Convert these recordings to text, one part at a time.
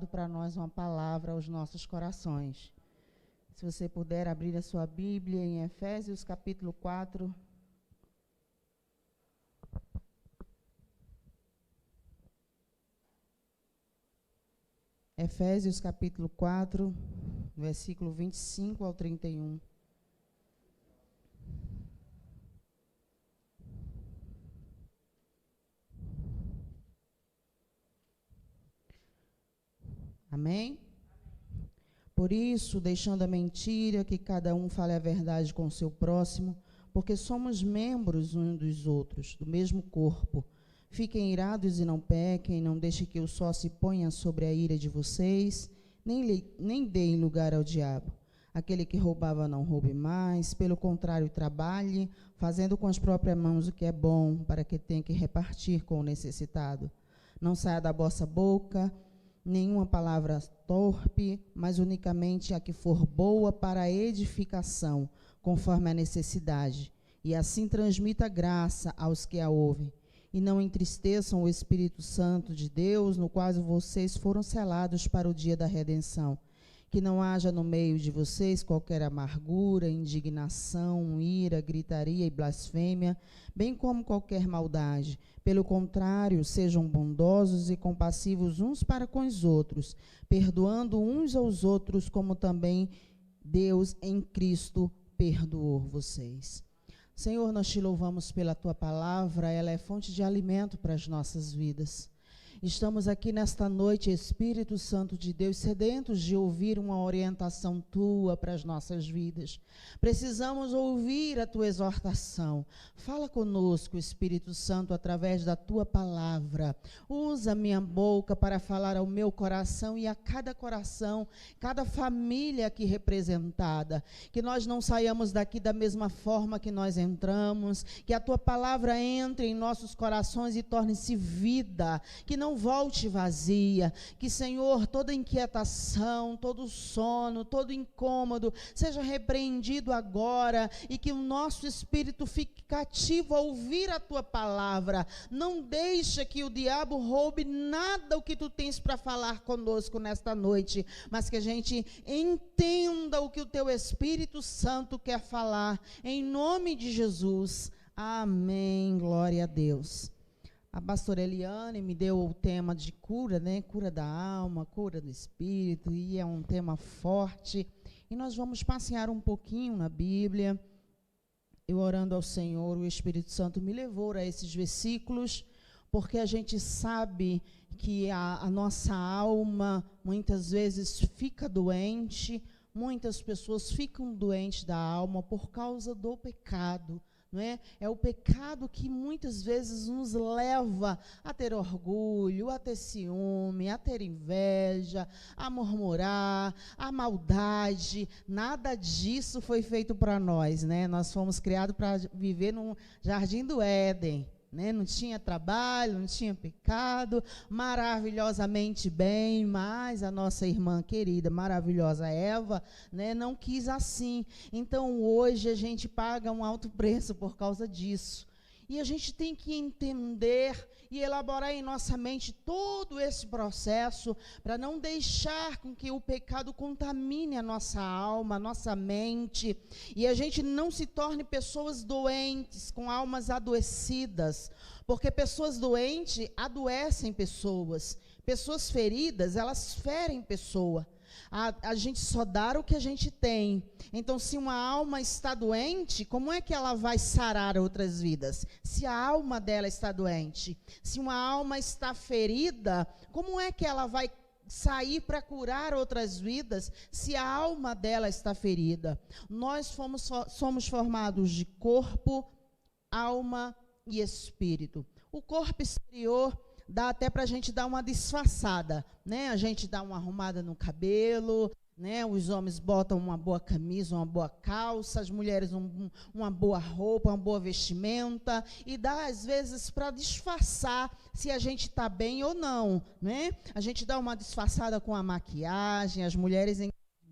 para nós uma palavra aos nossos corações. Se você puder abrir a sua Bíblia em Efésios capítulo 4. Efésios capítulo 4, versículo 25 ao 31. Amém? Por isso, deixando a mentira, que cada um fale a verdade com o seu próximo, porque somos membros uns dos outros, do mesmo corpo. Fiquem irados e não pequem, não deixe que o sol se ponha sobre a ira de vocês, nem deem lugar ao diabo. Aquele que roubava não roube mais, pelo contrário, trabalhe, fazendo com as próprias mãos o que é bom, para que tenha que repartir com o necessitado. Não saia da vossa boca nenhuma palavra torpe, mas unicamente a que for boa para a edificação, conforme a necessidade, e assim transmita graça aos que a ouvem. E não entristeçam o Espírito Santo de Deus, no qual vocês foram selados para o dia da redenção. Que não haja no meio de vocês qualquer amargura, indignação, ira, gritaria e blasfêmia, bem como qualquer maldade. Pelo contrário, sejam bondosos e compassivos uns para com os outros, perdoando uns aos outros, como também Deus em Cristo perdoou vocês. Senhor, nós te louvamos pela tua palavra, ela é fonte de alimento para as nossas vidas. Estamos aqui nesta noite, Espírito Santo de Deus, sedentos de ouvir uma orientação tua para as nossas vidas. Precisamos ouvir a tua exortação. Fala conosco, Espírito Santo, através da tua palavra. Usa a minha boca para falar ao meu coração e a cada coração, cada família aqui representada. Que nós não saiamos daqui da mesma forma que nós entramos, que a tua palavra entre em nossos corações e torne-se vida, que não volte vazia, que, Senhor, toda inquietação, todo sono, todo incômodo seja repreendido agora e que o nosso espírito fique cativo a ouvir a tua palavra. Não deixa que o diabo roube nada o que tu tens para falar conosco nesta noite, mas que a gente entenda o que o teu Espírito Santo quer falar, em nome de Jesus. Amém, glória a Deus. A pastora Eliane me deu o tema de cura, né? Cura da alma, cura do espírito, e é um tema forte. E nós vamos passear um pouquinho na Bíblia. Eu orando ao Senhor, o Espírito Santo me levou a esses versículos, porque a gente sabe que a nossa alma muitas vezes fica doente, muitas pessoas ficam doentes da alma por causa do pecado. Não é? É o pecado que muitas vezes nos leva a ter orgulho, a ter ciúme, a ter inveja, a murmurar, a maldade. Nada disso foi feito para nós, né? Nós fomos criados para viver no jardim do Éden, né? Não tinha trabalho, não tinha pecado, maravilhosamente bem, mas a nossa irmã querida, maravilhosa Eva, né, não quis assim. Então hoje a gente paga um alto preço por causa disso. E a gente tem que entender e elaborar em nossa mente todo esse processo para não deixar com que o pecado contamine a nossa alma, a nossa mente, e a gente não se torne pessoas doentes, com almas adoecidas, porque pessoas doentes adoecem pessoas, pessoas feridas, elas ferem pessoa. A gente só dá o que a gente tem. Então, se uma alma está doente, como é que ela vai sarar outras vidas? Se a alma dela está doente. Se uma alma está ferida, como é que ela vai sair para curar outras vidas se a alma dela está ferida? Nós somos formados de corpo, alma e espírito. O corpo exterior dá até para a gente dar uma disfarçada, né? A gente dá uma arrumada no cabelo, né? Os homens botam uma boa camisa, uma boa calça, as mulheres uma boa roupa, uma boa vestimenta, e dá às vezes para disfarçar se a gente está bem ou não, né? A gente dá uma disfarçada com a maquiagem, as mulheres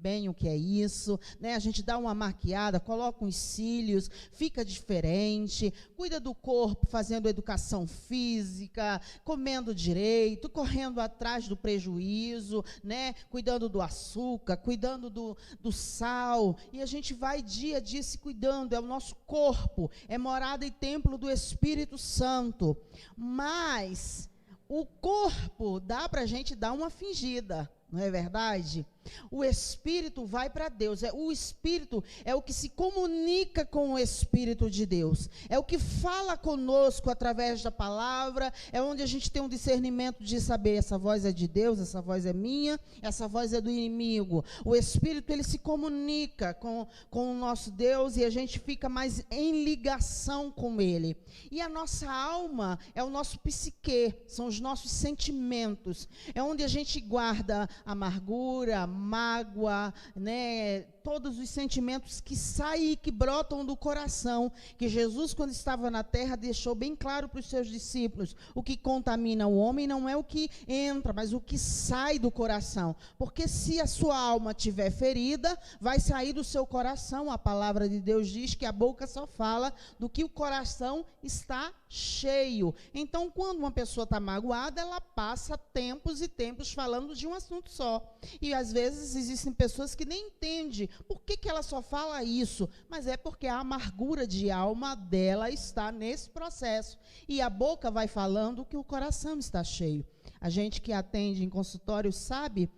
bem o que é isso, né? A gente dá uma maquiada, coloca uns cílios, fica diferente, cuida do corpo fazendo educação física, comendo direito, correndo atrás do prejuízo, né? Cuidando do açúcar, cuidando do sal, e a gente vai dia a dia se cuidando. É o nosso corpo, é morada e templo do Espírito Santo. Mas o corpo dá para a gente dar uma fingida, não é verdade? O Espírito vai para Deus. O Espírito é o que se comunica com o Espírito de Deus. É o que fala conosco através da palavra. É onde a gente tem um discernimento de saber, essa voz é de Deus, essa voz é minha, essa voz é do inimigo. O Espírito, ele se comunica com o nosso Deus e a gente fica mais em ligação com Ele. E a nossa alma é o nosso psique, são os nossos sentimentos. É onde a gente guarda amargura, mágoa, né, todos os sentimentos que saem e que brotam do coração, que Jesus, quando estava na terra, deixou bem claro para os seus discípulos: o que contamina o homem não é o que entra, mas o que sai do coração, porque se a sua alma estiver ferida, vai sair do seu coração. A palavra de Deus diz que a boca só fala do que o coração está cheio. Então, quando uma pessoa está magoada, ela passa tempos e tempos falando de um assunto só, e às vezes existem pessoas que nem entendem por que ela só fala isso, mas é porque a amargura de alma dela está nesse processo, e a boca vai falando que o coração está cheio. A gente que atende em consultório sabe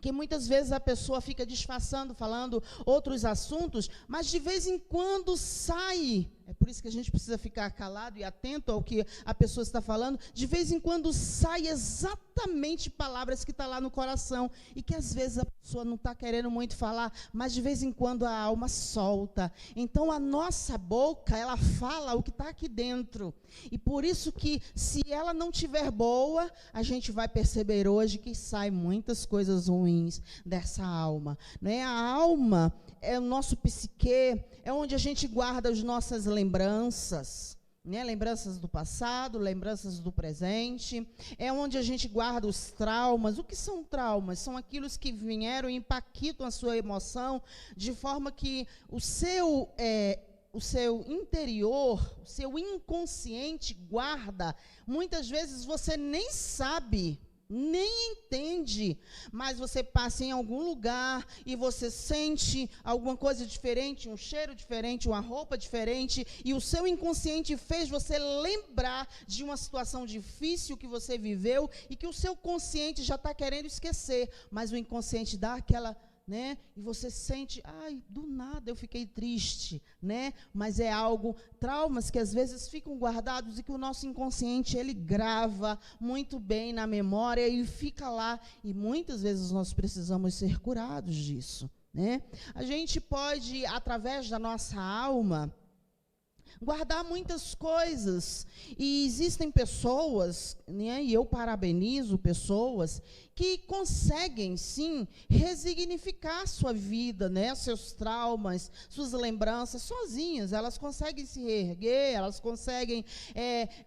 que muitas vezes a pessoa fica disfarçando, falando outros assuntos, mas de vez em quando sai. É por isso que a gente precisa ficar calado e atento ao que a pessoa está falando. De vez em quando sai exatamente palavras que estão lá no coração, e que às vezes a pessoa não está querendo muito falar, mas de vez em quando a alma solta. Então a nossa boca, ela fala o que está aqui dentro. E por isso que, se ela não estiver boa, a gente vai perceber hoje que saem muitas coisas ruins dessa alma, né? A alma é o nosso psique, é onde a gente guarda as nossas lembranças, né? Lembranças do passado, lembranças do presente, é onde a gente guarda os traumas. O que são traumas? São aquilo que vieram e impactam a sua emoção, de forma que o seu interior, o seu inconsciente guarda. Muitas vezes você nem sabe, nem entende, mas você passa em algum lugar e você sente alguma coisa diferente, um cheiro diferente, uma roupa diferente, e o seu inconsciente fez você lembrar de uma situação difícil que você viveu e que o seu consciente já está querendo esquecer, mas o inconsciente dá aquela, né? E você sente, ai, do nada eu fiquei triste, né? Mas é algo, traumas que às vezes ficam guardados e que o nosso inconsciente, ele grava muito bem na memória e fica lá, e muitas vezes nós precisamos ser curados disso, né? A gente pode, através da nossa alma, guardar muitas coisas, e existem pessoas, né, e eu parabenizo pessoas que conseguem, sim, resignificar sua vida, né, seus traumas, suas lembranças, sozinhas. Elas conseguem se reerguer, elas conseguem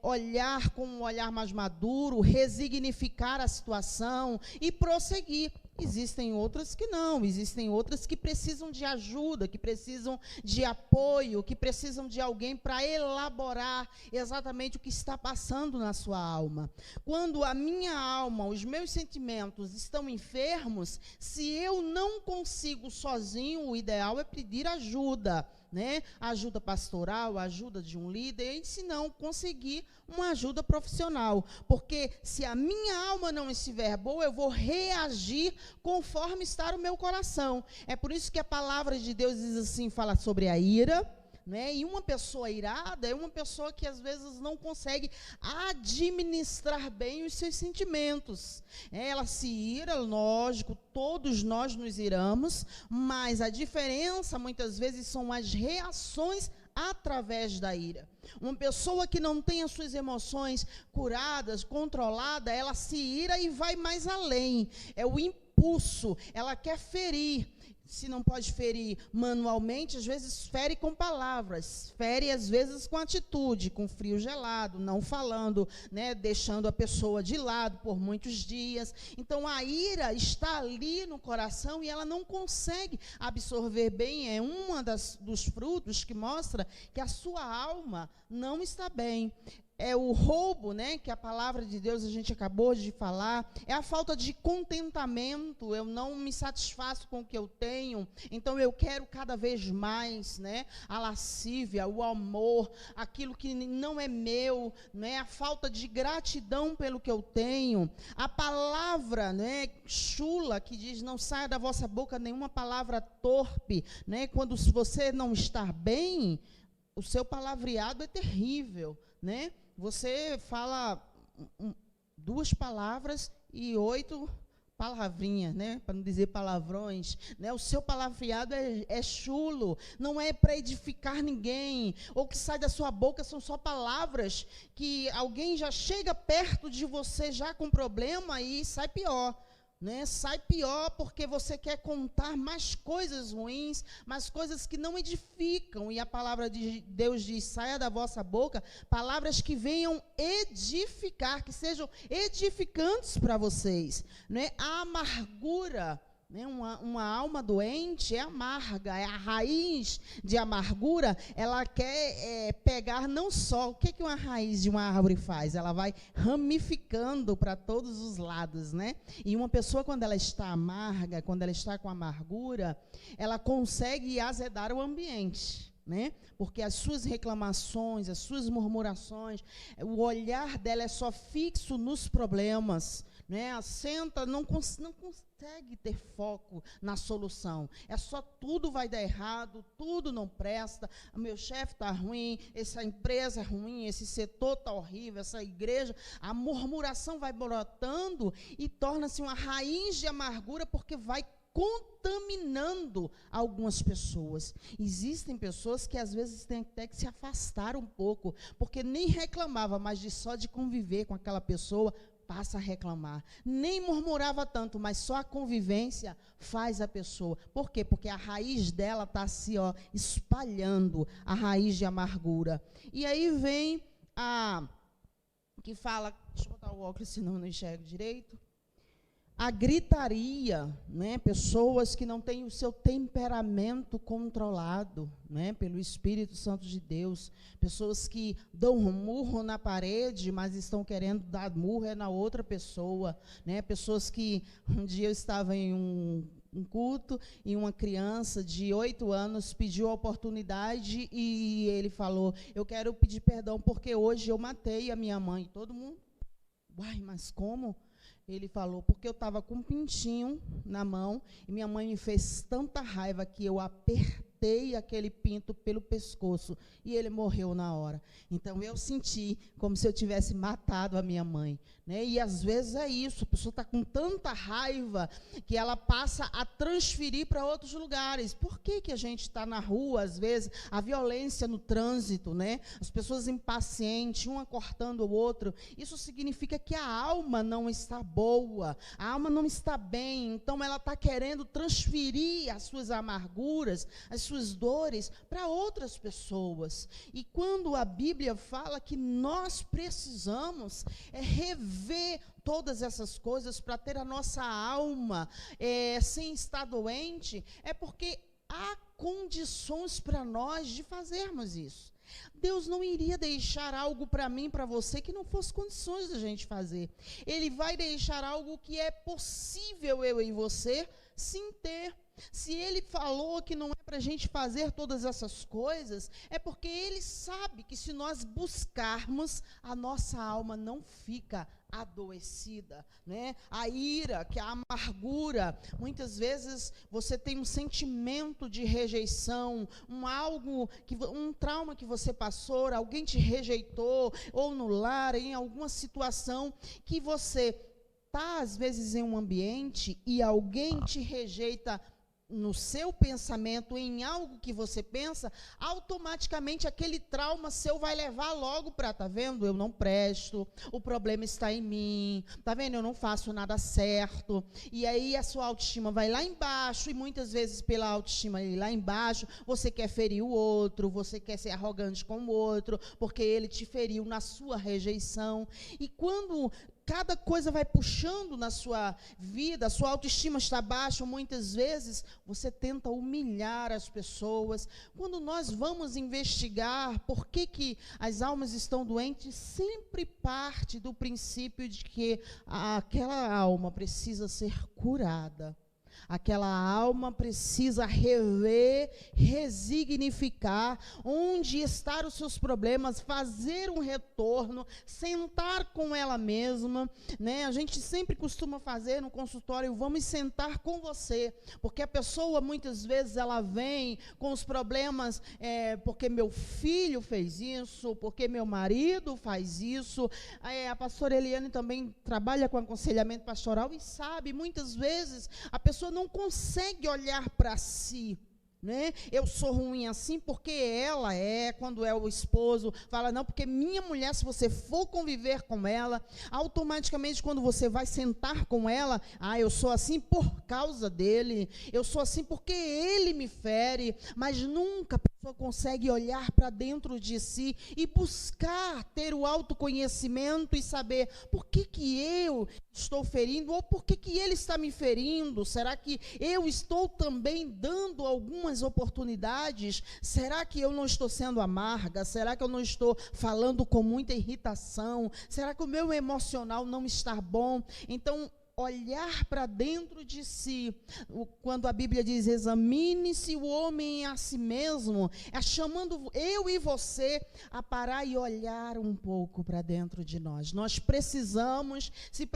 olhar com um olhar mais maduro, resignificar a situação e prosseguir. Existem outras que não, existem outras que precisam de ajuda, que precisam de apoio, que precisam de alguém para elaborar exatamente o que está passando na sua alma. Quando a minha alma, os meus sentimentos estão enfermos, se eu não consigo sozinho, o ideal é pedir ajuda, né? Ajuda pastoral, ajuda de um líder, e se não conseguir, uma ajuda profissional, porque se a minha alma não estiver boa, eu vou reagir conforme está o meu coração. É por isso que a palavra de Deus diz assim, fala sobre a ira, né? E uma pessoa irada é uma pessoa que às vezes não consegue administrar bem os seus sentimentos. Ela se ira, lógico, todos nós nos iramos, mas a diferença muitas vezes são as reações através da ira. Uma pessoa que não tem as suas emoções curadas, controladas, ela se ira e vai mais além. É o impulso, ela quer ferir. Se não pode ferir manualmente, às vezes fere com palavras, fere às vezes com atitude, com frio gelado, não falando, né, deixando a pessoa de lado por muitos dias. Então a ira está ali no coração e ela não consegue absorver bem. É dos frutos que mostra que a sua alma não está bem. É o roubo, né, que a palavra de Deus a gente acabou de falar, é a falta de contentamento. Eu não me satisfaço com o que eu tenho, então eu quero cada vez mais, né, a lascívia, o amor, aquilo que não é meu, né, a falta de gratidão pelo que eu tenho. A palavra, né, chula, que diz, não saia da vossa boca nenhuma palavra torpe, né, quando você não está bem, o seu palavreado é terrível, né? Você fala 2 palavras e 8 palavrinhas, né? Para não dizer palavrões, né? O seu palavreado é chulo, não é para edificar ninguém. Ou que sai da sua boca são só palavras que alguém já chega perto de você já com problema e sai pior. Né? Sai pior porque você quer contar mais coisas ruins, mais coisas que não edificam. E a palavra de Deus diz, saia da vossa boca palavras que venham edificar, que sejam edificantes para vocês. Né? A amargura, né? Uma alma doente é amarga, é a raiz de amargura. Ela quer pegar não só, o que uma raiz de uma árvore faz? Ela vai ramificando para todos os lados, né? E uma pessoa, quando ela está amarga, quando ela está com amargura, ela consegue azedar o ambiente, né? Porque as suas reclamações, as suas murmurações, o olhar dela é só fixo nos problemas, né? Assenta, não consegue ter foco na solução. É só tudo vai dar errado, tudo não presta, o meu chefe está ruim, essa empresa é ruim, esse setor está horrível, essa igreja. A murmuração vai brotando e torna-se uma raiz de amargura, porque vai contaminando algumas pessoas. Existem pessoas que às vezes têm até que se afastar um pouco, porque nem reclamava, mas só de conviver com aquela pessoa, passa a reclamar. Nem murmurava tanto, mas só a convivência faz a pessoa. Por quê? Porque a raiz dela está se espalhando, a raiz de amargura. E aí vem a que fala, deixa eu botar o óculos, senão eu não enxergo direito. A gritaria, né? Pessoas que não têm o seu temperamento controlado, né? Pelo Espírito Santo de Deus. Pessoas que dão um murro na parede, mas estão querendo dar murro na outra pessoa, né? Pessoas que, um dia eu estava em um culto e uma criança de 8 anos pediu a oportunidade e ele falou, eu quero pedir perdão porque hoje eu matei a minha mãe. Todo mundo, uai, mas como? Ele falou, porque eu estava com um pintinho na mão e minha mãe me fez tanta raiva que eu apertei aquele pinto pelo pescoço e ele morreu na hora. Então, eu senti como se eu tivesse matado a minha mãe. Né? E, às vezes, é isso. A pessoa está com tanta raiva que ela passa a transferir para outros lugares. Por que a gente está na rua, às vezes, a violência no trânsito, né? As pessoas impacientes, uma cortando o outro. Isso significa que a alma não está boa, a alma não está bem. Então, ela está querendo transferir as suas amarguras, as suas dores para outras pessoas. E quando a Bíblia fala que nós precisamos rever todas essas coisas para ter a nossa alma sem estar doente, é porque há condições para nós de fazermos isso. Deus não iria deixar algo para mim, para você, que não fosse condições da gente fazer. Ele vai deixar algo que é possível eu e você sim ter. Se ele falou que não é para a gente fazer todas essas coisas, é porque ele sabe que se nós buscarmos, a nossa alma não fica adoecida, né? A ira, que é a amargura, muitas vezes você tem um sentimento de rejeição, um trauma que você passou, alguém te rejeitou, ou no lar, em alguma situação que você está, às vezes, em um ambiente e alguém te rejeita no seu pensamento, em algo que você pensa, automaticamente aquele trauma seu vai levar logo para, tá vendo? Eu não presto, o problema está em mim, tá vendo? Eu não faço nada certo. E aí a sua autoestima vai lá embaixo, e muitas vezes pela autoestima ir lá embaixo, você quer ferir o outro, você quer ser arrogante com o outro, porque ele te feriu na sua rejeição. E quando cada coisa vai puxando na sua vida, a sua autoestima está baixa, muitas vezes você tenta humilhar as pessoas. Quando nós vamos investigar por que as almas estão doentes, sempre parte do princípio de que aquela alma precisa ser curada. Aquela alma precisa rever, resignificar onde estão os seus problemas, fazer um retorno, sentar com ela mesma, né? A gente sempre costuma fazer no consultório, vamos sentar com você, porque a pessoa muitas vezes ela vem com os problemas, porque meu filho fez isso, porque meu marido faz isso. A pastora Eliane também trabalha com aconselhamento pastoral e sabe, muitas vezes a pessoa não consegue olhar para si, né? Eu sou ruim assim porque ela é, quando é o esposo, fala, não, porque minha mulher, se você for conviver com ela, automaticamente quando você vai sentar com ela, eu sou assim por causa dele, eu sou assim porque ele me fere, mas nunca a pessoa consegue olhar para dentro de si e buscar ter o autoconhecimento e saber por que eu estou ferindo, ou por que ele está me ferindo. Será que eu estou também dando algumas oportunidades? Será que eu não estou sendo amarga? Será que eu não estou falando com muita irritação? Será que o meu emocional não está bom? Então, olhar para dentro de si, quando a Bíblia diz, examine-se o homem a si mesmo, é chamando eu e você a parar e olhar um pouco para dentro de nós. Nós precisamos, se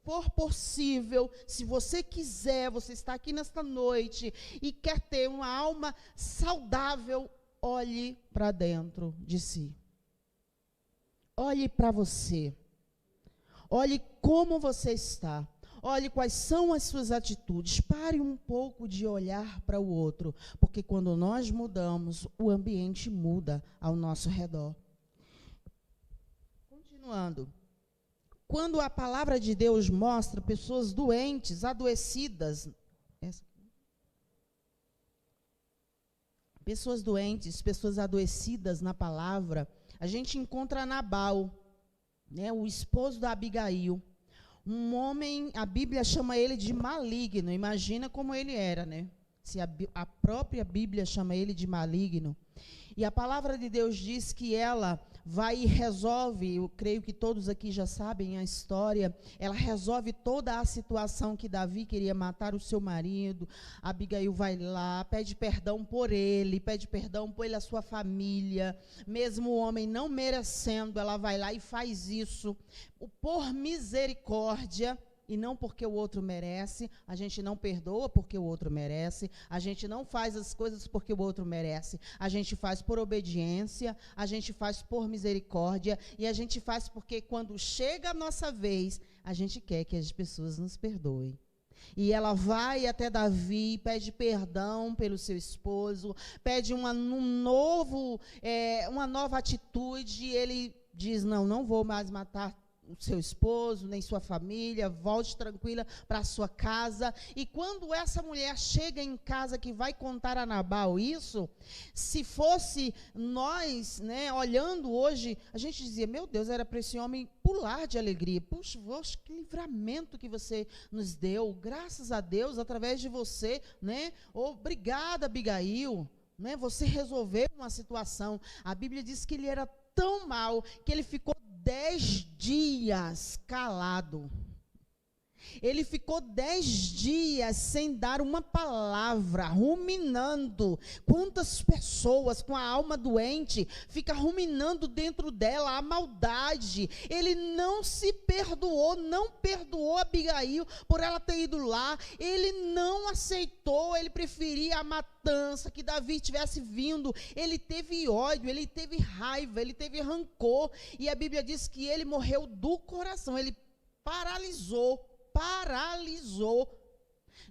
for possível, se você quiser, você está aqui nesta noite e quer ter uma alma saudável, olhe para dentro de si. Olhe para você. Olhe como você está. Olhe quais são as suas atitudes. Pare um pouco de olhar para o outro, porque quando nós mudamos, o ambiente muda ao nosso redor. Continuando. Quando a palavra de Deus mostra pessoas doentes, adoecidas, pessoas doentes, pessoas adoecidas na palavra, a gente encontra Nabal, né, o esposo da Abigail, um homem, a Bíblia chama ele de maligno. Imagina como ele era, né? Se a própria Bíblia chama ele de maligno. E a palavra de Deus diz que ela vai e resolve, eu creio que todos aqui já sabem a história, ela resolve toda a situação que Davi queria matar o seu marido. Abigail vai lá, pede perdão por ele, pede perdão por ele, a sua família, mesmo o homem não merecendo, ela vai lá e faz isso, por misericórdia. E não porque o outro merece, a gente não perdoa porque o outro merece, a gente não faz as coisas porque o outro merece, a gente faz por obediência, a gente faz por misericórdia, e a gente faz porque quando chega a nossa vez, a gente quer que as pessoas nos perdoem. E ela vai até Davi, pede perdão pelo seu esposo, pede uma nova atitude, e ele diz, não vou mais matar o seu esposo, nem sua família, volte tranquila para a sua casa. E quando essa mulher chega em casa, que vai contar a Nabal isso, se fosse nós, né, olhando hoje, a gente dizia, meu Deus, era para esse homem pular de alegria. Puxa, que livramento que você nos deu, graças a Deus, através de você, né? Obrigada, Abigail, né? Você resolveu uma situação. A Bíblia diz que ele era tão mal que ele ficou 10 dias calado. Ele ficou 10 dias sem dar uma palavra, ruminando. Quantas pessoas com a alma doente ficam ruminando dentro dela a maldade? Ele não se perdoou, não perdoou Abigail por ela ter ido lá. Ele não aceitou, ele preferia a matança, que Davi tivesse vindo. Ele teve ódio, ele teve raiva, ele teve rancor. E a Bíblia diz que ele morreu do coração, ele paralisou.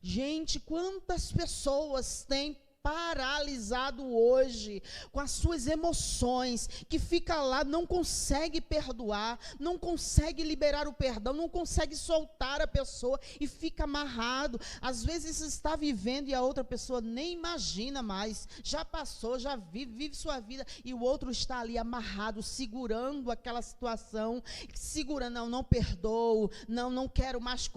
Gente, quantas pessoas têm paralisado hoje com as suas emoções, que fica lá, não consegue perdoar, não consegue liberar o perdão, não consegue soltar a pessoa e fica amarrado. Às vezes está vivendo e a outra pessoa nem imagina mais, já passou, já vive sua vida, e o outro está ali amarrado, segurando aquela situação, segurando, não perdoo, não quero mais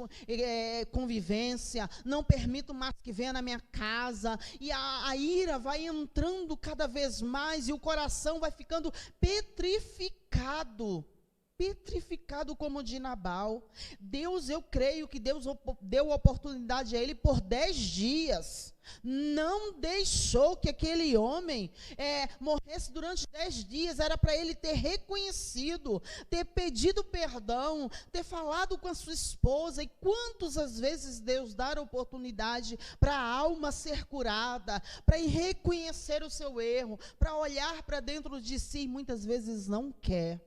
convivência, não permito mais que venha na minha casa, e a ira vai entrando cada vez mais e o coração vai ficando petrificado como de Nabal. Eu creio que Deus deu oportunidade a ele por 10 dias. Não deixou que aquele homem morresse durante 10 dias. Era para ele ter reconhecido, ter pedido perdão, ter falado com a sua esposa. E quantas às vezes Deus dá a oportunidade para a alma ser curada, para reconhecer o seu erro, para olhar para dentro de si, e muitas vezes não quer,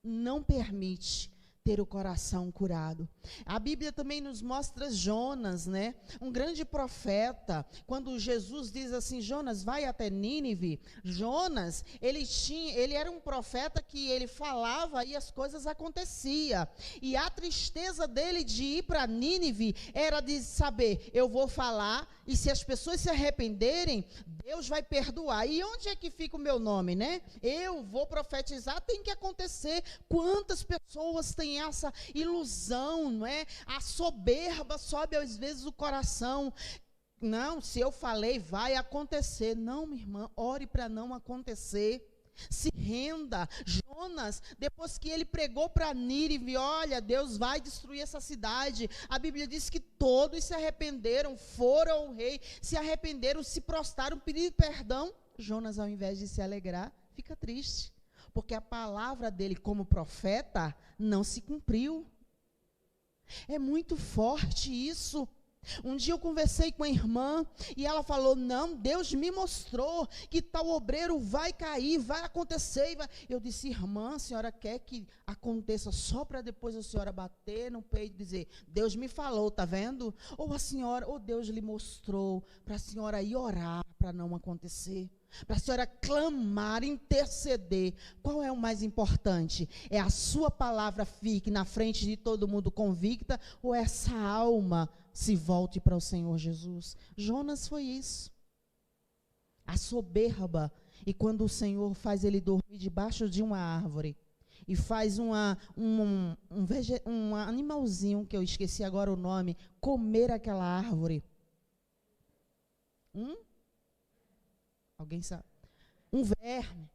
não permite ter o coração curado. A Bíblia também nos mostra Jonas, né? Um grande profeta. Quando Jesus diz assim, Jonas, vai até Nínive. Jonas, ele era um profeta que ele falava e as coisas aconteciam. E a tristeza dele de ir para Nínive era de saber, eu vou falar e se as pessoas se arrependerem, Deus vai perdoar. E onde é que fica o meu nome, né? Eu vou profetizar, tem que acontecer. Quantas pessoas têm essa ilusão, não é? A soberba sobe às vezes o coração. Não, se eu falei, vai acontecer. Não, minha irmã, ore para não acontecer. Se renda. Jonas, depois que ele pregou para Nínive, olha, Deus vai destruir essa cidade. A Bíblia diz que todos se arrependeram, foram ao rei, se arrependeram, se prostraram, pediram perdão. Jonas, ao invés de se alegrar, fica triste, porque a palavra dele como profeta não se cumpriu. É muito forte isso. Um dia eu conversei com a irmã e ela falou, não, Deus me mostrou que tal obreiro vai cair, vai acontecer. Eu disse, irmã, a senhora quer que aconteça só para depois a senhora bater no peito e dizer, Deus me falou, tá vendo? Ou Deus lhe mostrou para a senhora ir orar para não acontecer, para a senhora clamar, interceder. Qual é o mais importante? É a sua palavra fique na frente de todo mundo convicta, ou essa alma se volte para o Senhor Jesus? Jonas foi isso. A soberba. E quando o Senhor faz ele dormir debaixo de uma árvore, e faz um animalzinho, que eu esqueci agora o nome, comer aquela árvore. Alguém sabe? Um verme.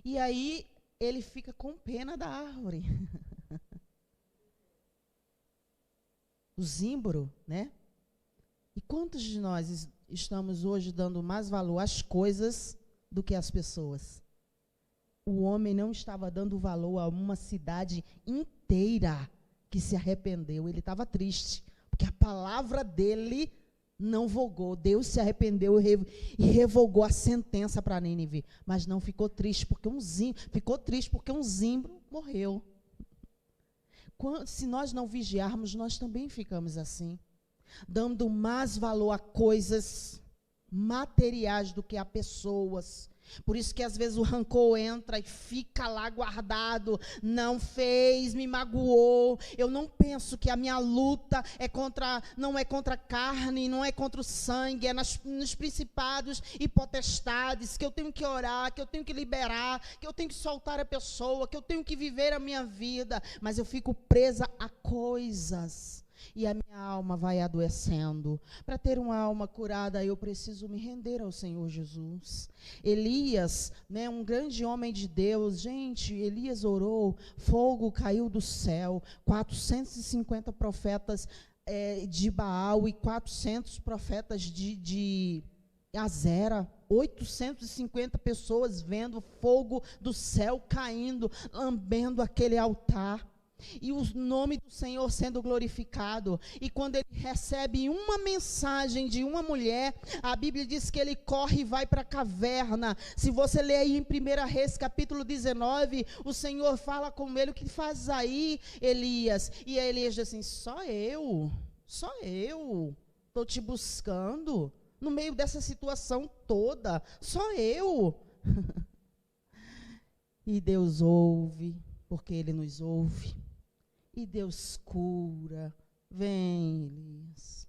E aí ele fica com pena da árvore. O zimbro, né? E quantos de nós estamos hoje dando mais valor às coisas do que às pessoas? O homem não estava dando valor a uma cidade inteira que se arrependeu. Ele estava triste, porque a palavra dele não vogou. Deus se arrependeu e revogou a sentença para Nínive, mas não ficou triste porque um zimbro morreu. Se nós não vigiarmos, nós também ficamos assim, dando mais valor a coisas materiais do que a pessoas. Por isso que às vezes o rancor entra e fica lá guardado. Não fez, me magoou. Eu não penso que a minha luta não é contra a carne, não é contra o sangue, é nos principados e potestades, que eu tenho que orar, que eu tenho que liberar, que eu tenho que soltar a pessoa, que eu tenho que viver a minha vida. Mas eu fico presa a coisas. E a minha alma vai adoecendo. Para ter uma alma curada, eu preciso me render ao Senhor Jesus. Elias, né, um grande homem de Deus. Gente, Elias orou, fogo caiu do céu, 450 profetas de Baal e 400 profetas de Azera. 850 pessoas vendo fogo do céu caindo, lambendo aquele altar. E o nome do Senhor sendo glorificado. E quando ele recebe uma mensagem de uma mulher, a Bíblia diz que ele corre e vai para a caverna. Se você ler aí em 1 Reis, capítulo 19, o Senhor fala com ele, o que faz aí, Elias? E Elias diz assim, só eu. Estou te buscando no meio dessa situação toda, só eu. E Deus ouve, porque Ele nos ouve. E Deus cura. Vem, Elias.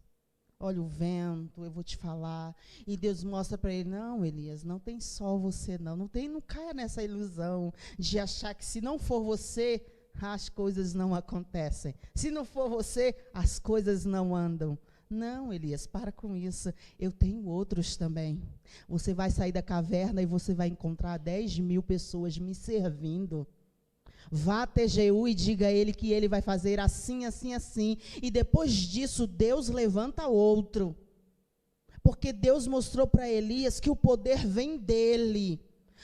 Olha o vento, eu vou te falar. E Deus mostra para ele, não, Elias, não tem só você não. Não caia nessa ilusão de achar que se não for você, as coisas não acontecem. Se não for você, as coisas não andam. Não, Elias, para com isso. Eu tenho outros também. Você vai sair da caverna e você vai encontrar 10.000 pessoas me servindo. Vá até Jeú e diga a ele que ele vai fazer assim, assim, assim. E depois disso, Deus levanta outro. Porque Deus mostrou para Elias que o poder vem dele.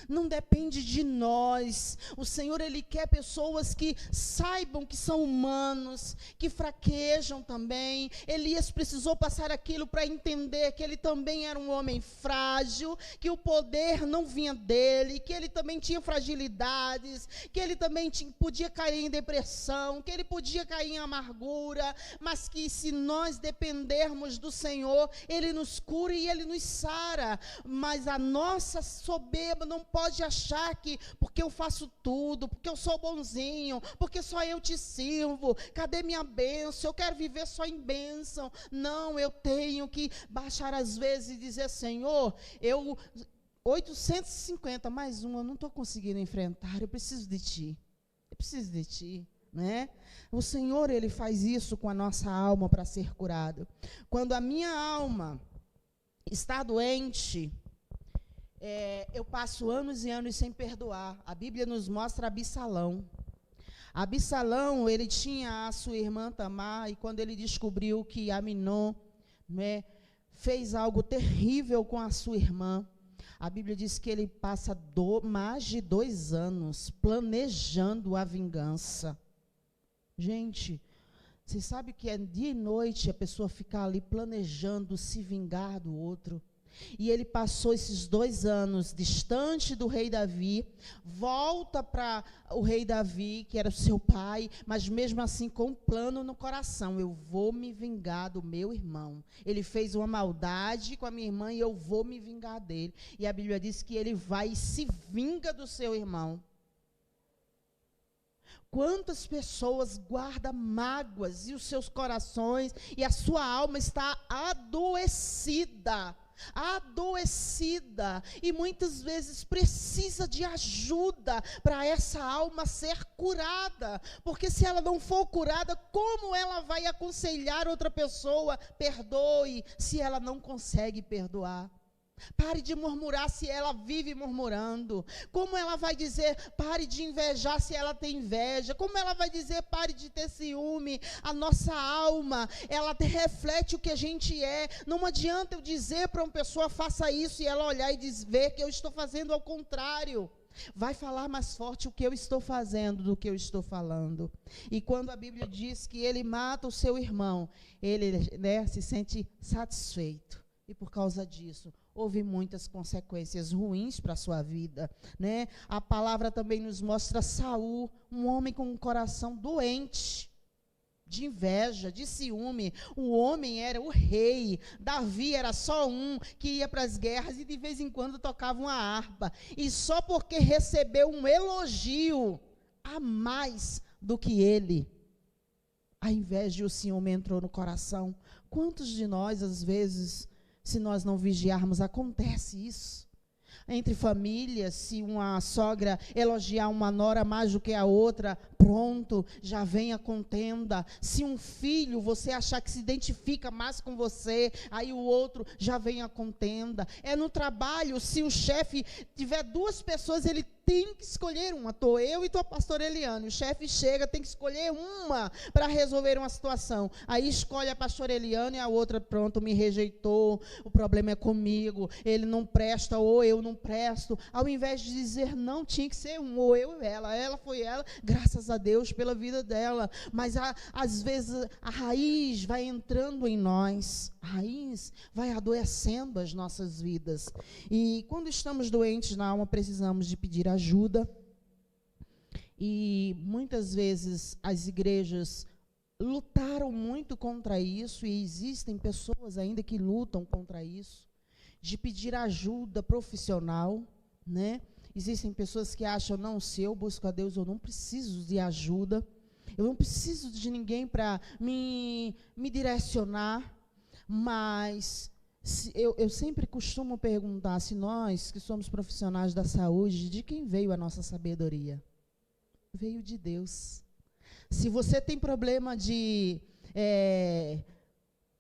Não depende de nós. O Senhor, Ele quer pessoas que saibam que são humanos, que fraquejam também. Elias precisou passar aquilo para entender que ele também era um homem frágil, que o poder não vinha dele, que ele também tinha fragilidades, que ele também podia cair em depressão, que ele podia cair em amargura, mas que se nós dependermos do Senhor, Ele nos cura e Ele nos sara. Mas a nossa soberba não pode achar que porque eu faço tudo, porque eu sou bonzinho, porque só eu te sirvo, cadê minha bênção? Eu quero viver só em bênção. Não, eu tenho que baixar às vezes e dizer, Senhor, 850 mais um, eu não estou conseguindo enfrentar, eu preciso de Ti. Eu preciso de Ti. Né? O Senhor, Ele faz isso com a nossa alma para ser curado. Quando a minha alma está doente, eu passo anos e anos sem perdoar. A Bíblia nos mostra Absalão. Absalão, ele tinha a sua irmã Tamar, e quando ele descobriu que Aminon, né, fez algo terrível com a sua irmã, a Bíblia diz que ele passa mais de 2 anos planejando a vingança. Gente, você sabe que é dia e noite a pessoa ficar ali planejando se vingar do outro. E ele passou esses 2 anos distante do rei Davi, volta para o rei Davi, que era o seu pai, mas mesmo assim com um plano no coração, eu vou me vingar do meu irmão. Ele fez uma maldade com a minha irmã e eu vou me vingar dele. E a Bíblia diz que ele vai e se vinga do seu irmão. Quantas pessoas guardam mágoas e os seus corações, e a sua alma está adoecida, e muitas vezes precisa de ajuda para essa alma ser curada, porque se ela não for curada, como ela vai aconselhar outra pessoa, perdoe, se ela não consegue perdoar? Pare de murmurar se ela vive murmurando. Como ela vai dizer pare de invejar se ela tem inveja? Como ela vai dizer pare de ter ciúme? A nossa alma, ela reflete o que a gente é. Não adianta eu dizer para uma pessoa faça isso e ela olhar e ver que eu estou fazendo ao contrário. Vai falar mais forte o que eu estou fazendo do que eu estou falando. E quando a Bíblia diz que ele mata o seu irmão, ele, né, se sente satisfeito. E por causa disso, houve muitas consequências ruins para a sua vida, né? A palavra também nos mostra Saul, um homem com um coração doente, de inveja, de ciúme. O homem era o rei, Davi era só um que ia para as guerras e de vez em quando tocava uma harpa. E só porque recebeu um elogio a mais do que ele, a inveja e o ciúme entrou no coração. Quantos de nós, às vezes, se nós não vigiarmos, acontece isso? Entre famílias, se uma sogra elogiar uma nora mais do que a outra, pronto, já vem a contenda. Se um filho, você achar que se identifica mais com você, aí o outro já vem a contenda. É no trabalho, se o chefe tiver 2 pessoas, ele tem que escolher uma. Estou eu e estou a pastora Eliane. O chefe chega, tem que escolher uma para resolver uma situação. Aí escolhe a pastora Eliane e a outra, pronto, me rejeitou, o problema é comigo, ele não presta ou eu não presto. Ao invés de dizer não, tinha que ser um, ou eu e ela. Ela foi ela, graças a Deus pela vida dela. Mas às vezes a raiz vai entrando em nós, a raiz vai adoecendo as nossas vidas. E quando estamos doentes na alma, precisamos de pedir ajuda. E muitas vezes as igrejas lutaram muito contra isso, e existem pessoas ainda que lutam contra isso, de pedir ajuda profissional, né? Existem pessoas que acham, não, se eu busco a Deus, eu não preciso de ajuda, eu não preciso de ninguém para me direcionar, mas eu sempre costumo perguntar, se nós que somos profissionais da saúde, de quem veio a nossa sabedoria? Veio de Deus. Se você tem problema de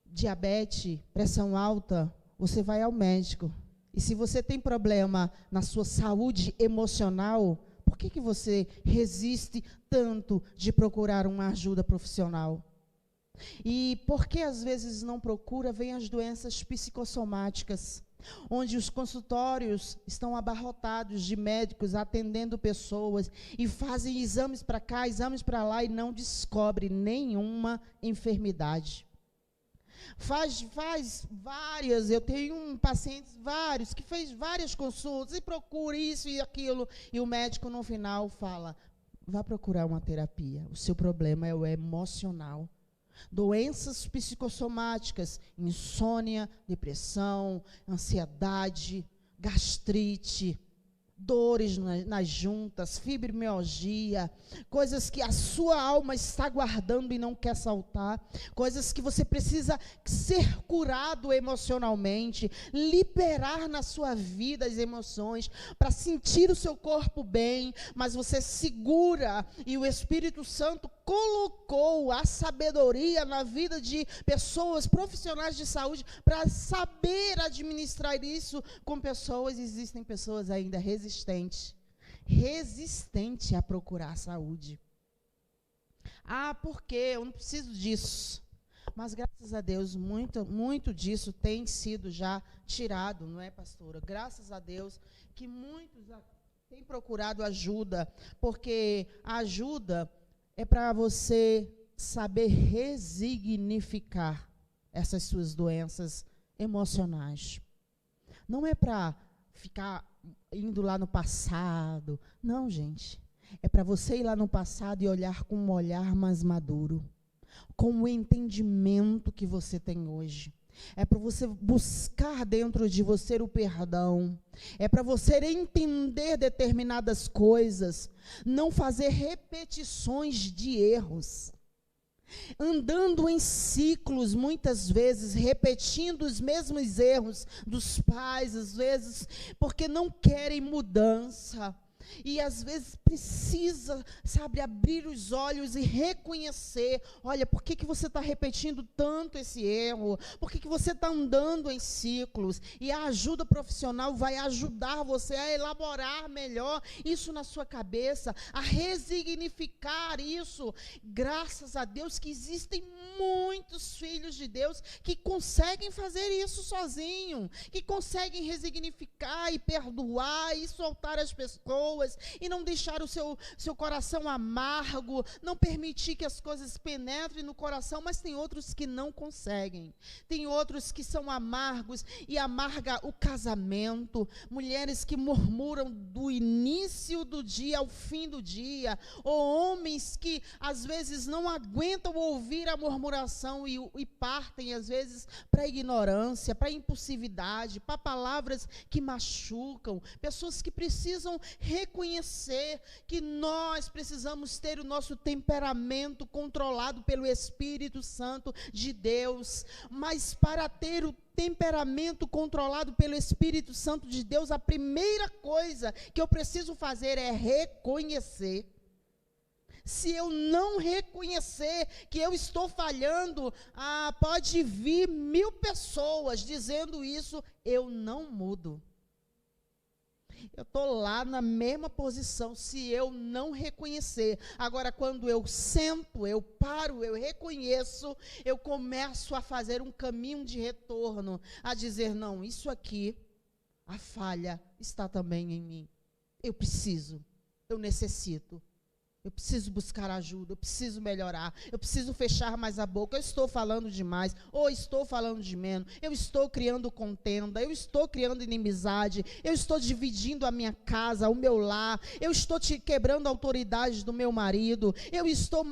diabetes, pressão alta, você vai ao médico. E se você tem problema na sua saúde emocional, por que você resiste tanto de procurar uma ajuda profissional? E por que às vezes não procura, vem as doenças psicossomáticas, onde os consultórios estão abarrotados de médicos atendendo pessoas e fazem exames para cá, exames para lá e não descobre nenhuma enfermidade. Faz várias, eu tenho pacientes vários que fez várias consultas e procura isso e aquilo, e o médico no final fala, vá procurar uma terapia, o seu problema é o emocional. Doenças psicossomáticas, insônia, depressão, ansiedade, gastrite, dores nas juntas, fibromialgia, coisas que a sua alma está guardando e não quer soltar, coisas que você precisa ser curado emocionalmente, liberar na sua vida as emoções, para sentir o seu corpo bem, mas você segura, e o Espírito Santo colocou a sabedoria na vida de pessoas, profissionais de saúde, para saber administrar isso com pessoas. Existem pessoas ainda resistentes a procurar saúde. Ah, por quê? Eu não preciso disso. Mas, graças a Deus, muito disso tem sido já tirado, não é, pastora? Graças a Deus que muitos têm procurado ajuda, porque a ajuda é para você saber resignificar essas suas doenças emocionais. Não é para ficar indo lá no passado. Não, gente. É para você ir lá no passado e olhar com um olhar mais maduro, com o entendimento que você tem hoje. É para você buscar dentro de você o perdão. É para você entender determinadas coisas. Não fazer repetições de erros. Andando em ciclos, muitas vezes, repetindo os mesmos erros dos pais, às vezes, porque não querem mudança. E às vezes precisa, sabe, abrir os olhos e reconhecer, olha, por que você está repetindo tanto esse erro? Por que você está andando em ciclos? E a ajuda profissional vai ajudar você a elaborar melhor isso na sua cabeça, a resignificar isso. Graças a Deus que existem muitos filhos de Deus que conseguem fazer isso sozinho, que conseguem resignificar e perdoar e soltar as pessoas, e não deixar o seu coração amargo, não permitir que as coisas penetrem no coração. Mas tem outros que não conseguem, tem outros que são amargos e amarga o casamento, mulheres que murmuram do início do dia ao fim do dia, ou homens que às vezes não aguentam ouvir a murmuração e partem às vezes para a ignorância, para a impulsividade, para palavras que machucam, pessoas que precisam reconhecer que nós precisamos ter o nosso temperamento controlado pelo Espírito Santo de Deus. Mas para ter o temperamento controlado pelo Espírito Santo de Deus, a primeira coisa que eu preciso fazer é reconhecer. Se eu não reconhecer que eu estou falhando, pode vir 1000 pessoas dizendo isso, eu não mudo. Eu estou lá na mesma posição se eu não reconhecer. Agora, quando eu sento, eu paro, eu reconheço, eu começo a fazer um caminho de retorno, a dizer, não, isso aqui, a falha está também em mim. Eu preciso, eu necessito. Eu preciso buscar ajuda, eu preciso melhorar, eu preciso fechar mais a boca, eu estou falando demais, ou estou falando de menos, eu estou criando contenda, eu estou criando inimizade, eu estou dividindo a minha casa, o meu lar, eu estou quebrando a autoridade do meu marido, eu estou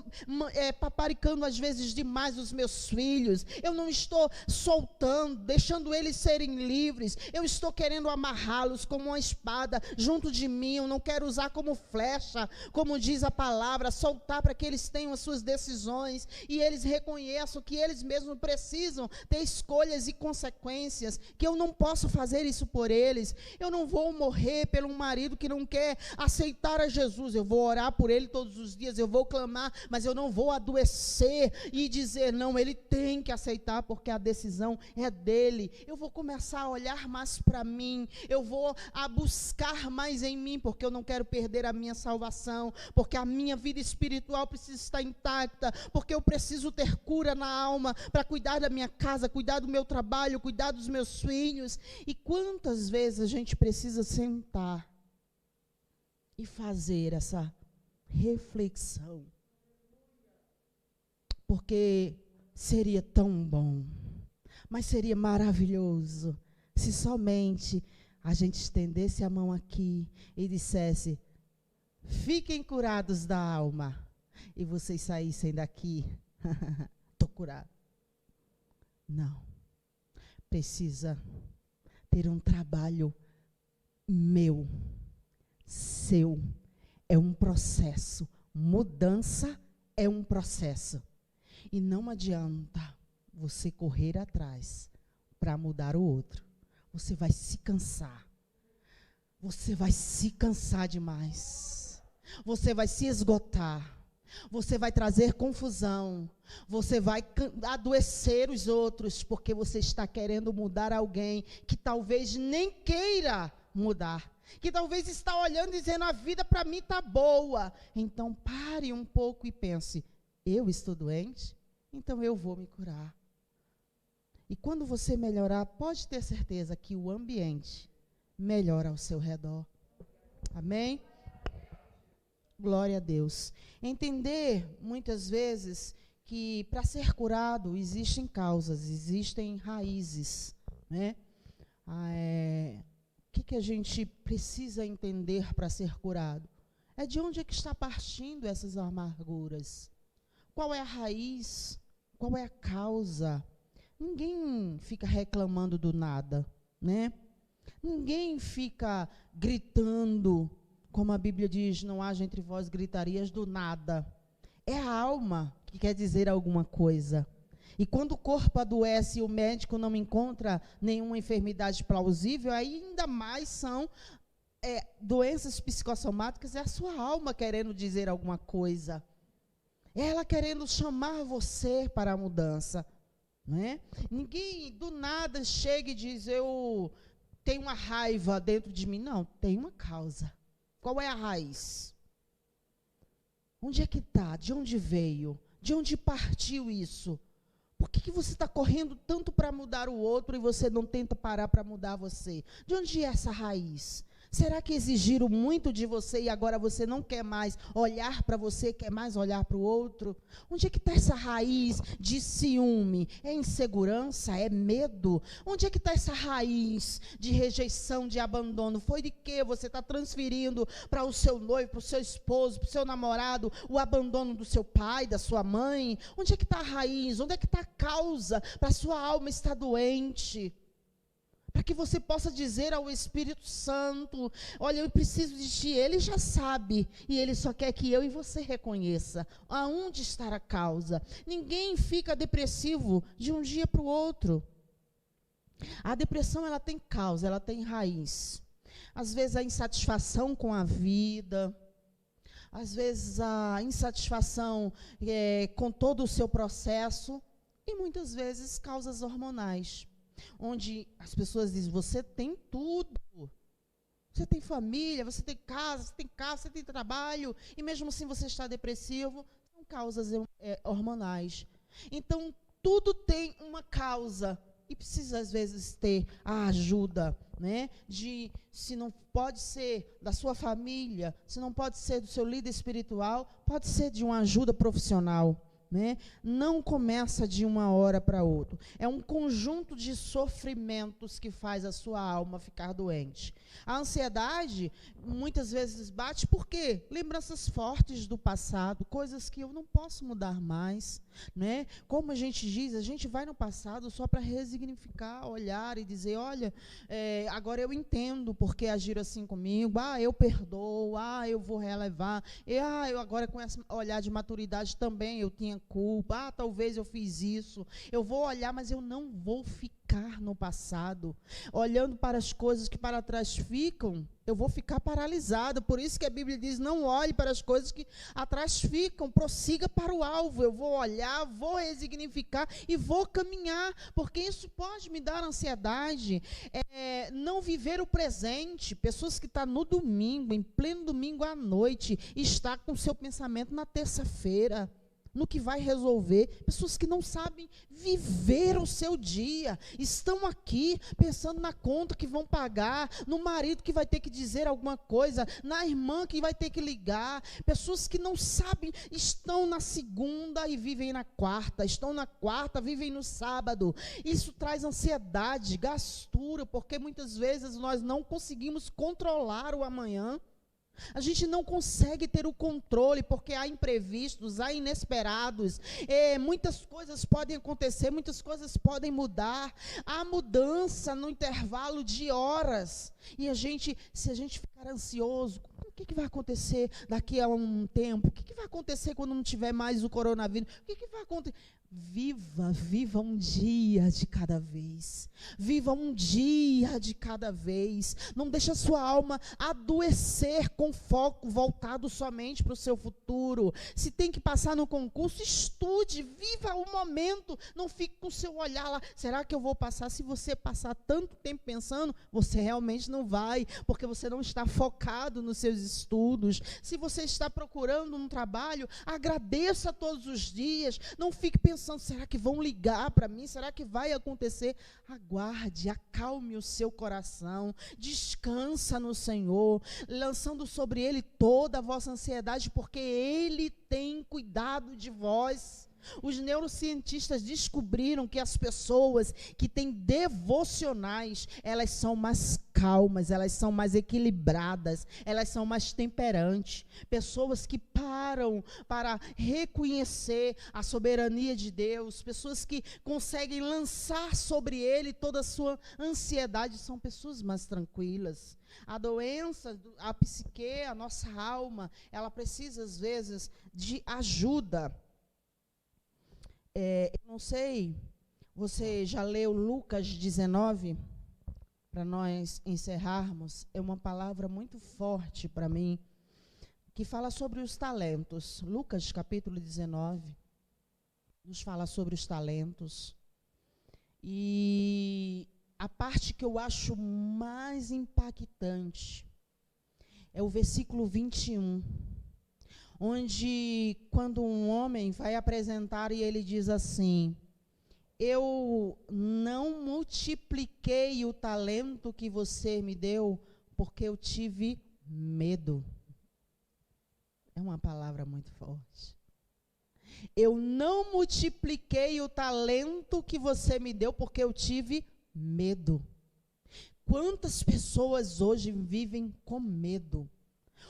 paparicando às vezes demais os meus filhos, eu não estou soltando, deixando eles serem livres, eu estou querendo amarrá-los como uma espada junto de mim, eu não quero usar como flecha, como diz a palavra, soltar para que eles tenham as suas decisões e eles reconheçam que eles mesmos precisam ter escolhas e consequências, que eu não posso fazer isso por eles. Eu não vou morrer pelo um marido que não quer aceitar a Jesus. Eu vou orar por ele todos os dias, eu vou clamar, mas eu não vou adoecer e dizer, não, ele tem que aceitar porque a decisão é dele. Eu vou começar a olhar mais para mim, eu vou a buscar mais em mim, porque eu não quero perder a minha salvação, porque a minha vida espiritual precisa estar intacta, porque eu preciso ter cura na alma, para cuidar da minha casa, cuidar do meu trabalho, cuidar dos meus filhos. E quantas vezes a gente precisa sentar e fazer essa reflexão, porque seria tão bom, mas seria maravilhoso, se somente a gente estendesse a mão aqui e dissesse, fiquem curados da alma, e vocês saíssem daqui, estou curado. Não, precisa ter um trabalho meu, seu, é um processo, mudança é um processo, e não adianta você correr atrás para mudar o outro, você vai se cansar demais. Você vai se esgotar, você vai trazer confusão, você vai adoecer os outros, porque você está querendo mudar alguém que talvez nem queira mudar, que talvez está olhando e dizendo, a vida para mim está boa. Então pare um pouco e pense, eu estou doente, então eu vou me curar. E quando você melhorar, pode ter certeza que o ambiente melhora ao seu redor. Amém? Glória a Deus. Entender, muitas vezes, que para ser curado existem causas, existem raízes, né? O que a gente precisa entender para ser curado? É de onde é que está partindo essas amarguras? Qual é a raiz? Qual é a causa? Ninguém fica reclamando do nada, né? Ninguém fica gritando, como a Bíblia diz, não haja entre vós gritarias do nada. É a alma que quer dizer alguma coisa. E quando o corpo adoece e o médico não encontra nenhuma enfermidade plausível, ainda mais são doenças psicossomáticas, é a sua alma querendo dizer alguma coisa. É ela querendo chamar você para a mudança. Não é? Ninguém do nada chega e diz, eu tenho uma raiva dentro de mim. Não, tem uma causa. Qual é a raiz? Onde é que está? De onde veio? De onde partiu isso? Por que você está correndo tanto para mudar o outro e você não tenta parar para mudar você? De onde é essa raiz? Será que exigiram muito de você e agora você não quer mais olhar para você, quer mais olhar para o outro? Onde é que está essa raiz de ciúme? É insegurança? É medo? Onde é que está essa raiz de rejeição, de abandono? Foi de que você está transferindo para o seu noivo, para o seu esposo, para o seu namorado, o abandono do seu pai, da sua mãe? Onde é que está a raiz? Onde é que está a causa para a sua alma estar doente? Para que você possa dizer ao Espírito Santo, olha, eu preciso de ti. Ele já sabe, e ele só quer que eu e você reconheça aonde está a causa. Ninguém fica depressivo de um dia para o outro. A depressão, ela tem causa, ela tem raiz. Às vezes a insatisfação com a vida, às vezes a insatisfação com todo o seu processo, e muitas vezes causas hormonais. Onde as pessoas dizem, você tem tudo, você tem família, você tem casa, você tem trabalho, e mesmo assim você está depressivo, são causas hormonais. Então, tudo tem uma causa, e precisa, às vezes, ter a ajuda, né? Se não pode ser da sua família, se não pode ser do seu líder espiritual, pode ser de uma ajuda profissional, né? Não começa de uma hora para outra. É um conjunto de sofrimentos que faz a sua alma ficar doente. A ansiedade muitas vezes bate por quê? Lembranças fortes do passado, coisas que eu não posso mudar mais, né? Como a gente diz, a gente vai no passado só para resignificar, olhar e dizer, olha, agora eu entendo porque agiram assim comigo, eu perdoo, eu vou relevar, eu agora com esse olhar de maturidade também eu tinha culpa, talvez eu fiz isso, eu vou olhar, mas eu não vou ficar no passado, olhando para as coisas que para trás ficam, eu vou ficar paralisada. Por isso que a Bíblia diz, não olhe para as coisas que atrás ficam, prossiga para o alvo. Eu vou olhar, vou resignificar e vou caminhar, porque isso pode me dar ansiedade. Não viver o presente. Pessoas que estão no domingo, em pleno domingo à noite, está com o seu pensamento na terça-feira, no que vai resolver. Pessoas que não sabem viver o seu dia, estão aqui pensando na conta que vão pagar, no marido que vai ter que dizer alguma coisa, na irmã que vai ter que ligar. Pessoas que não sabem, estão na segunda e vivem na quarta, estão na quarta, vivem no sábado. Isso traz ansiedade, gastura, porque muitas vezes nós não conseguimos controlar o amanhã. A gente não consegue ter o controle, porque há imprevistos, há inesperados, muitas coisas podem acontecer, muitas coisas podem mudar, há mudança no intervalo de horas, e se a gente ficar ansioso, o que vai acontecer daqui a um tempo? O que vai acontecer quando não tiver mais o coronavírus? O que vai acontecer? Viva um dia de cada vez. Viva um dia de cada vez. Não deixe a sua alma adoecer com foco voltado somente para o seu futuro. Se tem que passar no concurso, estude, viva o momento. Não fique com o seu olhar lá. Será que eu vou passar? Se você passar tanto tempo pensando, você realmente não vai, porque você não está focado nos seus estudos. Se você está procurando um trabalho, agradeça todos os dias. Não fique pensando, será que vão ligar para mim? Será que vai acontecer? Aguarde, acalme o seu coração, descansa no Senhor, lançando sobre Ele toda a vossa ansiedade, porque Ele tem cuidado de vós. Os neurocientistas descobriram que as pessoas que têm devocionais, elas são mais calmas, elas são mais equilibradas, elas são mais temperantes. Pessoas que param para reconhecer a soberania de Deus, pessoas que conseguem lançar sobre Ele toda a sua ansiedade, são pessoas mais tranquilas. A doença, a psique, a nossa alma, ela precisa às vezes de ajuda. Eu não sei, você já leu Lucas 19? Para nós encerrarmos, é uma palavra muito forte para mim, que fala sobre os talentos. Lucas capítulo 19, nos fala sobre os talentos. E a parte que eu acho mais impactante é o versículo 21. Onde, quando um homem vai apresentar e ele diz assim, eu não multipliquei o talento que você me deu, porque eu tive medo. É uma palavra muito forte. Eu não multipliquei o talento que você me deu, porque eu tive medo. Quantas pessoas hoje vivem com medo?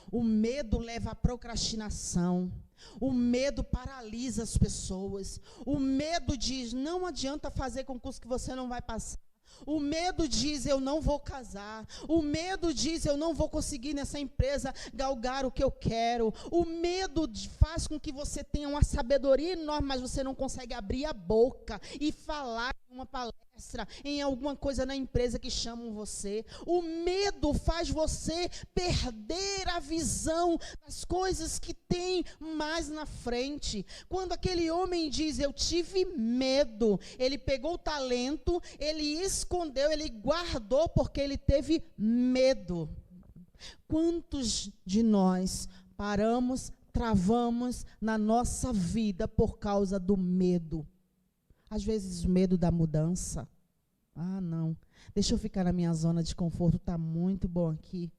O medo leva à procrastinação. O medo paralisa as pessoas. O medo diz, não adianta fazer concurso que você não vai passar. O medo diz, eu não vou casar. O medo diz, eu não vou conseguir nessa empresa galgar o que eu quero. O medo faz com que você tenha uma sabedoria enorme, mas você não consegue abrir a boca e falar em uma palestra, em alguma coisa na empresa que chamam você. O medo faz você perder a visão das coisas que tem mais na frente. Quando aquele homem diz, eu tive medo, ele pegou o talento, ele escondeu, ele guardou porque ele teve medo. Quantos de nós paramos, travamos na nossa vida por causa do medo? Às vezes medo da mudança, Ah, não. Deixa eu ficar na minha zona de conforto, está muito bom aqui.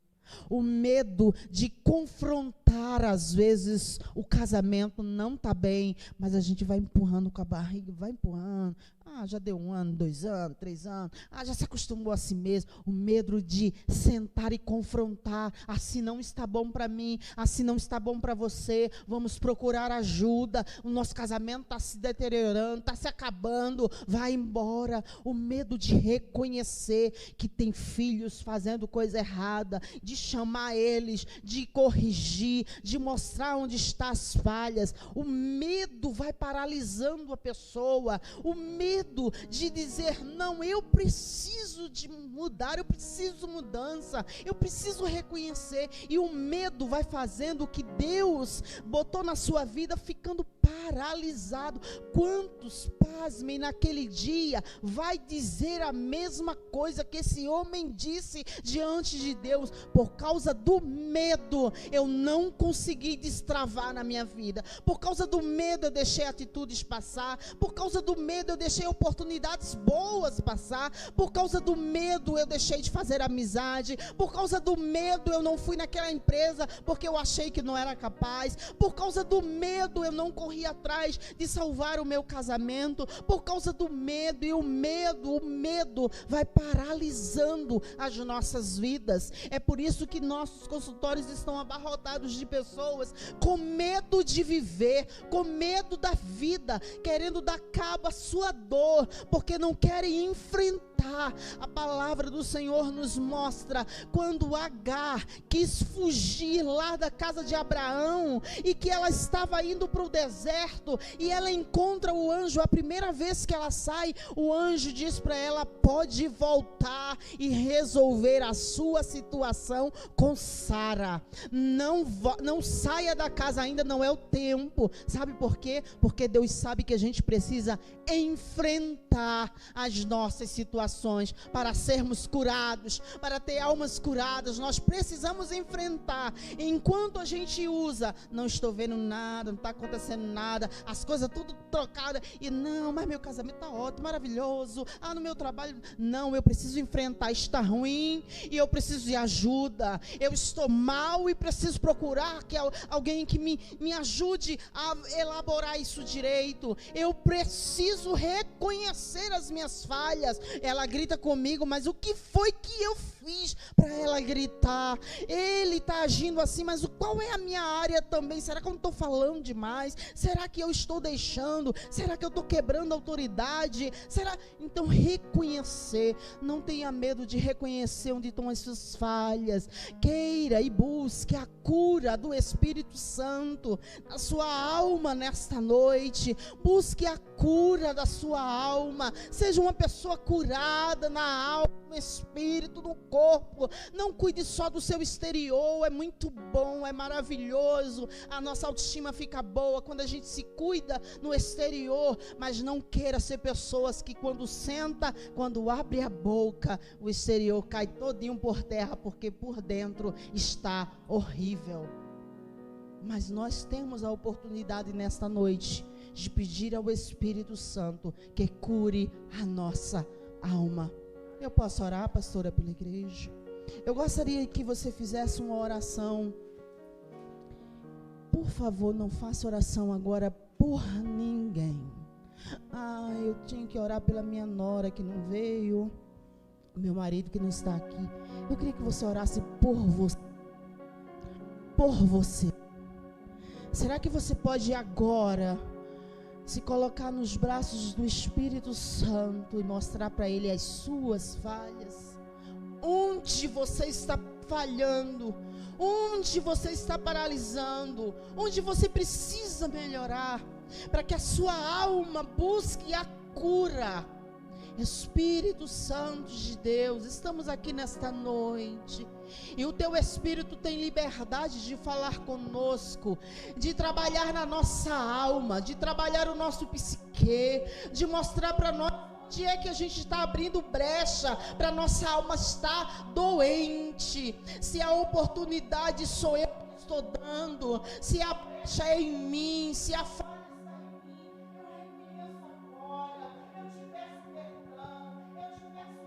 O medo de confrontar, às vezes, o casamento não está bem, mas a gente vai empurrando com a barriga, vai empurrando. Ah, já deu 1 ano, 2 anos, 3 anos. Ah, já se acostumou a si mesmo. O medo de sentar e confrontar. Assim não está bom para mim, assim não está bom para você. Vamos procurar ajuda. O nosso casamento está se deteriorando, está se acabando. Vai embora. O medo de reconhecer que tem filhos fazendo coisa errada, de chamar eles, de corrigir, de mostrar onde estão as falhas. O medo vai paralisando a pessoa. O medo de dizer, não, eu preciso de mudar, eu preciso mudança, eu preciso reconhecer. E o medo vai fazendo o que Deus botou na sua vida ficando paralisado. Quantos, pasmem, naquele dia vai dizer a mesma coisa que esse homem disse diante de Deus? Por causa do medo eu não consegui destravar na minha vida, por causa do medo eu deixei atitudes passar, por causa do medo eu deixei oportunidades boas passar, por causa do medo eu deixei de fazer amizade, por causa do medo eu não fui naquela empresa porque eu achei que não era capaz, por causa do medo eu não corri atrás de salvar o meu casamento, por causa do medo. E o medo vai paralisando as nossas vidas. É por isso que nossos consultórios estão abarrotados de pessoas com medo de viver, com medo da vida, querendo dar cabo à sua dor, porque não querem enfrentar. A palavra do Senhor nos mostra quando Agar quis fugir lá da casa de Abraão, e que ela estava indo para o deserto, e ela encontra o anjo. A primeira vez que ela sai, o anjo diz para ela, pode voltar e resolver a sua situação com Sara. Não saia da casa ainda, não é o tempo. Sabe por quê? Porque Deus sabe que a gente precisa enfrentar as nossas situações para sermos curados, para ter almas curadas. Nós precisamos enfrentar. Enquanto a gente usa, não estou vendo nada, não está acontecendo nada, as coisas tudo trocadas, e não, mas meu casamento está ótimo, maravilhoso, no meu trabalho, não, eu preciso enfrentar, está ruim, e eu preciso de ajuda, eu estou mal e preciso procurar alguém que me ajude a elaborar isso direito. Eu preciso reconhecer as minhas falhas. Ela grita comigo, mas o que foi que eu fiz para ela gritar? Ele está agindo assim, mas qual é a minha área também? Será que eu não estou falando demais? Será que eu estou deixando? Será que eu estou quebrando a autoridade? Então reconhecer, não tenha medo de reconhecer onde estão as suas falhas. Queira e busque a cura do Espírito Santo na sua alma nesta noite. Busque a cura da sua alma. Seja uma pessoa curada na alma, no espírito, no corpo. Não cuide só do seu exterior. É muito bom, é maravilhoso. A nossa autoestima fica boa quando a gente se cuida no exterior, mas não queira ser pessoas que quando senta, quando abre a boca, o exterior cai todinho por terra, porque por dentro está horrível. Mas nós temos a oportunidade nesta noite de pedir ao Espírito Santo que cure a nossa alma. Eu posso orar, pastora, pela igreja? Eu gostaria que você fizesse uma oração. Por favor, não faça oração agora por ninguém. Eu tinha que orar pela minha nora que não veio, meu marido que não está aqui. Eu queria que você orasse por você. Por você. Será que você pode agora se colocar nos braços do Espírito Santo e mostrar para Ele as suas falhas? Onde você está falhando? Onde você está paralisando? Onde você precisa melhorar? Para que a sua alma busque a cura. Espírito Santo de Deus, estamos aqui nesta noite, e o Teu Espírito tem liberdade de falar conosco, de trabalhar na nossa alma, de trabalhar o nosso psique, de mostrar para nós onde é que a gente está abrindo brecha para nossa alma estar doente. Se a oportunidade sou eu que estou dando, se a brecha é em mim, se a falha está em mim, eu reconheço agora, eu te peço perdão, eu te peço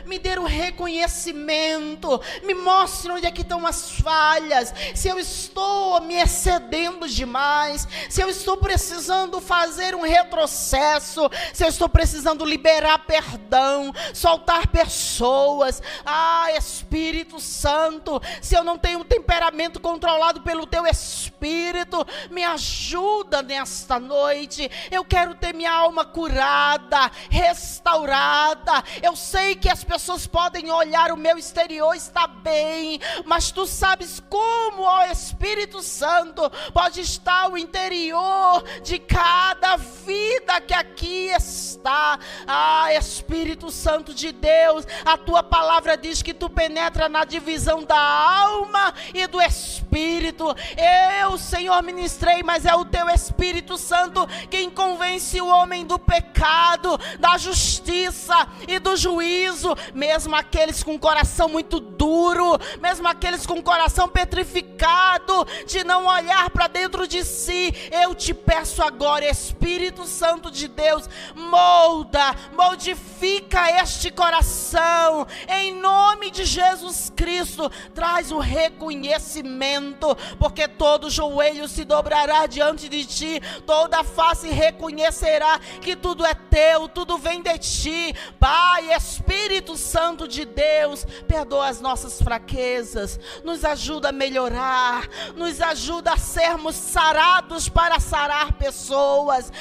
me dê o reconhecimento, me mostre onde é que estão as falhas, se eu estou me excedendo demais, se eu estou precisando fazer um retrocesso, se eu estou precisando liberar perdão, soltar pessoas. Espírito Santo, se eu não tenho um temperamento controlado pelo teu Espírito, me ajuda nesta noite. Eu quero ter minha alma curada, restaurada. Eu sei que as pessoas podem olhar o meu exterior, está bem, mas tu sabes como, ó Espírito Santo, pode estar o interior de cada vida que aqui está. Espírito Santo de Deus, a tua palavra diz que tu penetra na divisão da alma e do Espírito. Eu, Senhor, ministrei, mas é o teu Espírito Santo quem convence o homem do pecado, da justiça e do juízo. Mesmo aqueles com coração muito duro, mesmo aqueles com coração petrificado, de não olhar para dentro de si, eu te peço agora, Espírito Santo de Deus, modifica este coração, em nome de Jesus Cristo. Traz o reconhecimento, porque todo joelho se dobrará diante de ti, toda face reconhecerá que tudo é teu, tudo vem de ti. Pai, Espírito Santo de Deus, perdoa as nossas fraquezas, nos ajuda a melhorar, nos ajuda a sermos sarados para sarar pessoas.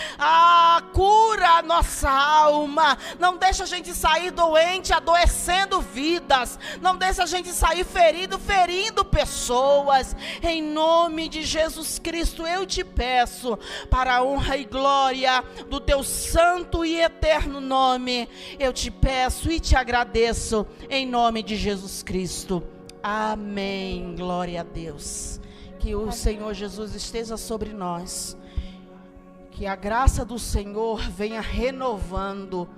Cura a nossa alma, não deixa a gente sair doente, adoecendo vidas, não deixa a gente sair ferido, ferindo pessoas. Em nome de Jesus Cristo, eu te peço, para a honra e glória do teu santo e eterno nome, eu te peço e te agradeço, em nome de Jesus Cristo. Amém. Glória a Deus. Que o Senhor Jesus esteja sobre nós, que a graça do Senhor venha renovando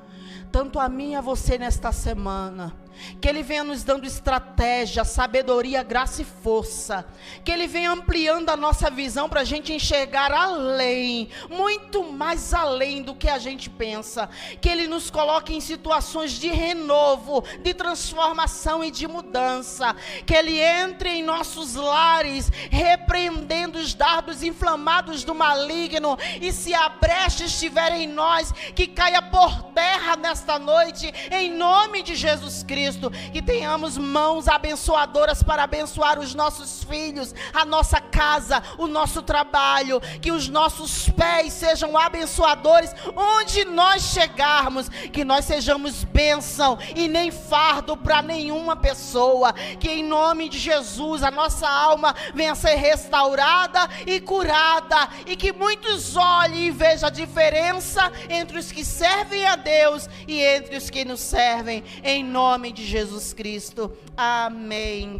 tanto a mim e a você nesta semana, que Ele venha nos dando estratégia, sabedoria, graça e força, que Ele venha ampliando a nossa visão para a gente enxergar além, muito mais além do que a gente pensa, que Ele nos coloque em situações de renovo, de transformação e de mudança, que Ele entre em nossos lares, repreendendo os dardos inflamados do maligno, e se a brecha estiver em nós, que caia por terra nesta noite, em nome de Jesus Cristo. Que tenhamos mãos abençoadoras para abençoar os nossos filhos, a nossa casa, o nosso trabalho, que os nossos pés sejam abençoadores onde nós chegarmos, que nós sejamos bênção e nem fardo para nenhuma pessoa, que em nome de Jesus a nossa alma venha ser restaurada e curada, e que muitos olhem e vejam a diferença entre os que servem a Deus e entre os que nos servem, em nome de Jesus Cristo. Amém.